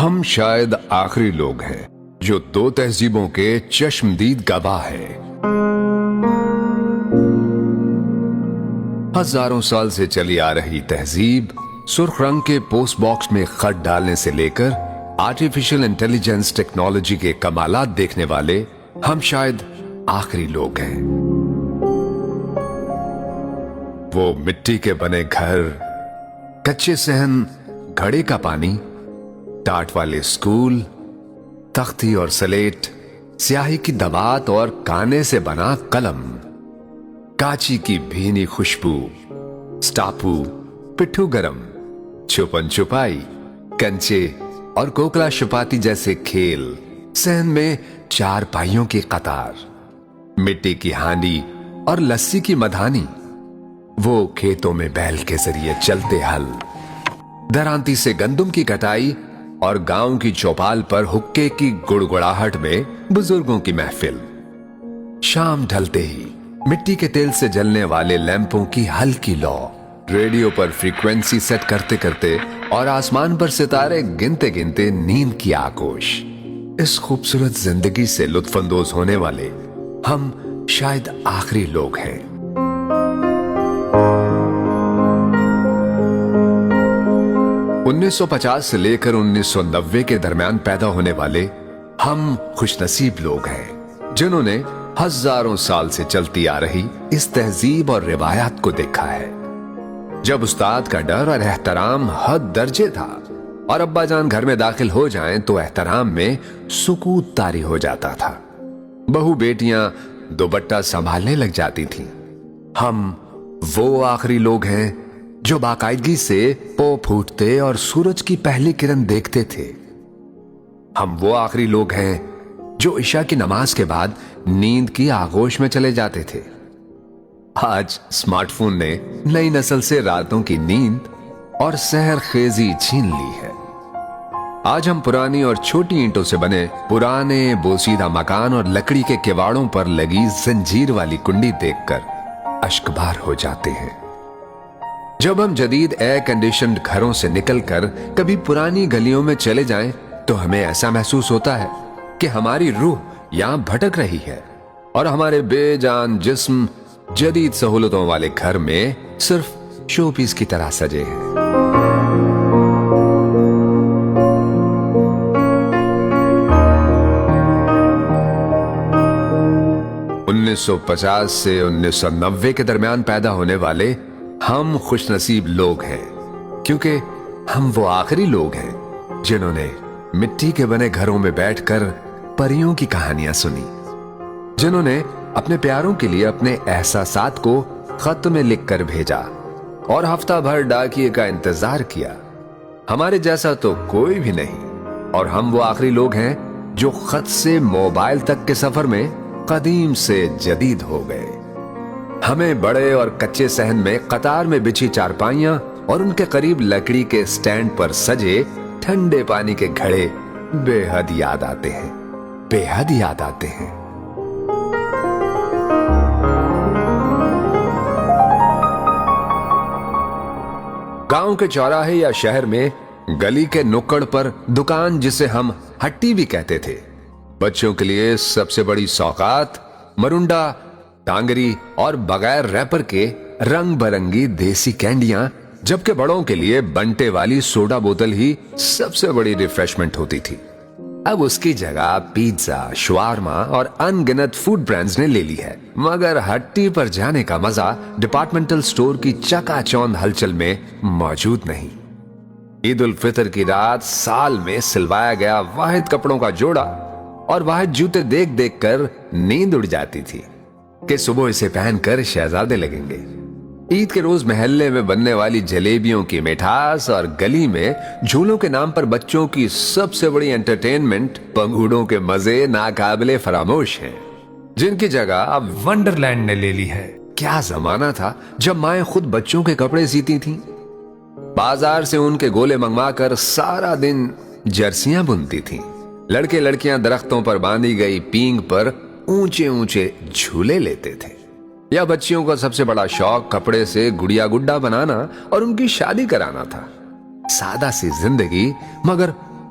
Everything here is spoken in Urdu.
ہم شاید آخری لوگ ہیں جو دو تہذیبوں کے چشمدید گواہ ہیں۔ ہزاروں سال سے چلی آ رہی تہذیب، سرخ رنگ کے پوسٹ باکس میں خط ڈالنے سے لے کر آرٹیفیشل انٹیلیجنس ٹیکنالوجی کے کمالات دیکھنے والے ہم شاید آخری لوگ ہیں۔ وہ مٹی کے بنے گھر، کچے صحن، گھڑے کا پانی، ٹاٹ والے اسکول، تختی اور سلیٹ، سیاہی کی دبات اور کانے سے بنا قلم، کاچی کی بھینی خوشبو، سٹاپو، پٹھو گرم، چھپن چھپائی، کنچے اور کوکلا شپاتی جیسے کھیل، صحن میں چار پائیوں کی قطار، مٹی کی ہانڈی اور لسی کی مدھانی، وہ کھیتوں میں بیل کے ذریعے چلتے ہل، درانتی سے گندم کی کٹائی اور گاؤں کی چوپال پر حکے کی گڑگڑاہٹ میں بزرگوں کی محفل، شام ڈھلتے ہی مٹی کے تیل سے جلنے والے لیمپوں کی ہلکی لو، ریڈیو پر فریکوینسی سیٹ کرتے کرتے اور آسمان پر ستارے گنتے گنتے نیند کی آگوش۔ اس خوبصورت زندگی سے لطف اندوز ہونے والے ہم شاید آخری لوگ ہیں۔ 1950 سے لے کر 1990 کے درمیان پیدا ہونے والے ہم خوش نصیب لوگ ہیں جنہوں نے ہزاروں سال سے چلتی آ رہی اس تہذیب اور روایات کو دیکھا ہے۔ جب استاد کا ڈر اور احترام حد درجے تھا اور ابا جان گھر میں داخل ہو جائیں تو احترام میں سکوت طاری ہو جاتا تھا، بہو بیٹیاں دوپٹہ سنبھالنے لگ جاتی تھیں۔ ہم وہ آخری لوگ ہیں جو باقاعدگی سے پو پھوٹتے اور سورج کی پہلی کرن دیکھتے تھے۔ ہم وہ آخری لوگ ہیں جو عشاء کی نماز کے بعد نیند کی آغوش میں چلے جاتے تھے۔ آج اسمارٹ فون نے نئی نسل سے راتوں کی نیند اور سحر خیزی چھین لی ہے۔ آج ہم پرانی اور چھوٹی اینٹوں سے بنے پرانے بوسیدہ مکان اور لکڑی کے کواڑوں پر لگی زنجیر والی کنڈی دیکھ کر اشکبار ہو جاتے ہیں۔ جب ہم جدید ایئر کنڈیشنڈ گھروں سے نکل کر کبھی پرانی گلیوں میں چلے جائیں تو ہمیں ایسا محسوس ہوتا ہے کہ ہماری روح یہاں بھٹک رہی ہے اور ہمارے بے جان جسم جدید سہولتوں والے گھر میں صرف شو پیس کی طرح سجے ہیں۔ انیس سو 50 سے 1990 کے درمیان پیدا ہونے والے ہم خوش نصیب لوگ ہیں کیونکہ ہم وہ آخری لوگ ہیں جنہوں نے مٹی کے بنے گھروں میں بیٹھ کر پریوں کی کہانیاں سنی، جنہوں نے اپنے پیاروں کے لیے اپنے احساسات کو خط میں لکھ کر بھیجا اور ہفتہ بھر ڈاکیے کا انتظار کیا۔ ہمارے جیسا تو کوئی بھی نہیں، اور ہم وہ آخری لوگ ہیں جو خط سے موبائل تک کے سفر میں قدیم سے جدید ہو گئے۔ ہمیں بڑے اور کچے صحن میں قطار میں بچھی چارپائیاں اور ان کے قریب لکڑی کے سٹینڈ پر سجے ٹھنڈے پانی کے گھڑے بے حد یاد آتے ہیں، بے حد یاد آتے ہیں۔ گاؤں کے چوراہے یا شہر میں گلی کے نکڑ پر دکان جسے ہم ہٹی بھی کہتے تھے، بچوں کے لیے سب سے بڑی سوغات مرنڈا، ٹانگری اور بغیر ریپر کے رنگ برنگی دیسی کینڈیاں، جبکہ بڑوں کے لیے بنٹے والی سوڈا بوتل ہی سب سے بڑی ریفریشمنٹ ہوتی تھی۔ اب اس کی جگہ پیزا، شوارما اور ان گنت فوڈ برانڈز نے لے لی ہے، مگر ہٹی پر جانے کا مزہ ڈپارٹمنٹل سٹور کی چکا چوند ہلچل میں موجود نہیں۔ عید الفطر کی رات سال میں سلوایا گیا واحد کپڑوں کا جوڑا اور واحد جوتے دیکھ دیکھ کر نیند اڑ جاتی تھی کہ صبح اسے پہن کر شہزادے لگیں گے۔ عید کے روز محلے میں بننے والی جلیبیوں کی مٹھاس اور گلی میں جھولوں کے نام پر بچوں کی سب سے بڑی انٹرٹینمنٹ پنگوڑوں کے مزے ناقابل فراموش ہیں، جن کی جگہ اب ونڈرلینڈ نے لے لی ہے۔ کیا زمانہ تھا جب مائیں خود بچوں کے کپڑے سیتی تھیں، بازار سے ان کے گولے منگوا کر سارا دن جرسیاں بنتی تھیں، لڑکے لڑکیاں درختوں پر باندھی گئی پینگ پر اونچے اونچے جھولے لیتے تھے، یا بچیوں کا سب سے بڑا شوق کپڑے سے گڑیا گڈا بنانا اور ان کی شادی کرانا تھا۔ سادہ سی زندگی مگر